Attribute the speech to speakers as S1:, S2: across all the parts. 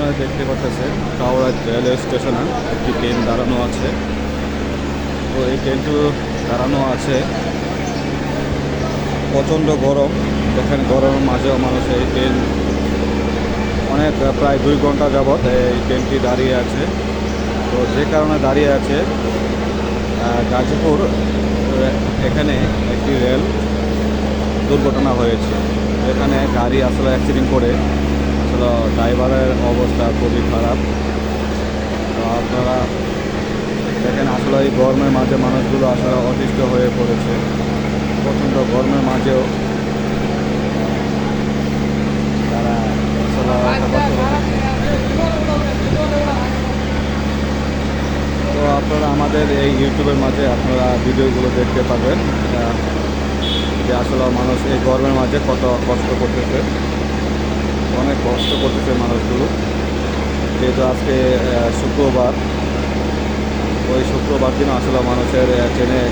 S1: আপনারা দেখতে পাচ্ছেন কাউড়া রেলওয়ে স্টেশনে একটি ট্রেন দাঁড়ানো আছে। তো এই ট্রেনটি দাঁড়ানো আছে, প্রচণ্ড গরম। দেখেন গরমের মাঝেও মানুষ এই ট্রেন অনেক প্রায় 2 ঘন্টা যাবৎ এই ট্রেনটি দাঁড়িয়ে আছে। তো যে কারণে দাঁড়িয়ে আছে, গাজীপুর এখানে একটি রেল দুর্ঘটনা হয়েছে। এখানে গাড়ি আসলে অ্যাক্সিডেন্ট করে আসলে ড্রাইভারের অবস্থা খুবই খারাপ। তো আপনারা দেখেন আসলে এই গরমের মাঝে মানুষগুলো আসলে অতিষ্ঠ হয়ে পড়েছে। প্রচণ্ড গরমের মাঝেও তারা তো আপনারা আমাদের এই ইউটিউবের মাঝে আপনারা ভিডিওগুলো দেখতে পাবেন, যে আসলে মানুষ এই গরমের মাঝে কত কষ্ট করতেছে, অনেক কষ্ট করতেছে মানুষগুলো। যেহেতু আজকে শুক্রবার, ওই শুক্রবার দিন আসলে মানুষের ট্রেনে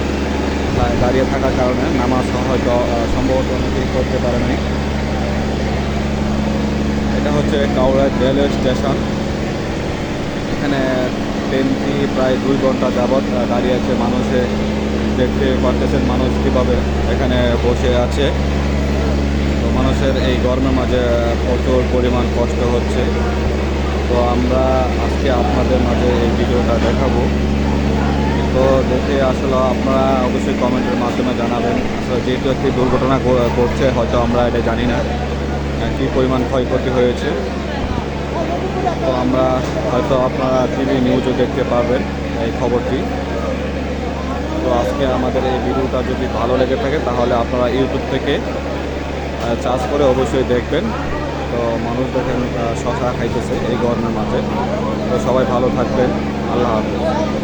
S1: দাঁড়িয়ে থাকার কারণে নামাজ হয়তো সম্ভবত অনেকেই করতে পারে নাই। এটা হচ্ছে কাউড়া রেলওয়ে স্টেশন। এখানে ট্রেনটি প্রায় 2 ঘন্টা যাবৎ দাঁড়িয়ে আছে। মানুষে দেখতে পারতেছেন মানুষ কীভাবে এখানে বসে আছে। তো মানুষের এই গরমের মাঝে প্রচুর পরিমাণ কষ্ট হচ্ছে। তো আমরা আজকে আপনাদের মাঝে এই ভিডিওটা দেখাবো। তো দেখে আসলে আপনারা অবশ্যই কমেন্টের মাধ্যমে জানাবেন। আসলে যেহেতু একটি দুর্ঘটনা ঘটছে, হয়তো আমরা এটা জানি না কী পরিমাণ ক্ষয়ক্ষতি হয়েছে। তো আমরা হয়তো আপনারা টিভি নিউজও দেখতে পারবেন এই খবরটি। তো আজকে আমাদের এই ভিডিওটা যদি ভালো লেগে থাকে তাহলে আপনারা ইউটিউব থেকে সার্চ করে অবশ্যই দেখবেন। তো মানুষ দেখেন শশা খাইতেছে এই গরমের মাঝে। তো সবাই ভালো থাকবেন। আল্লাহ হাফেজ।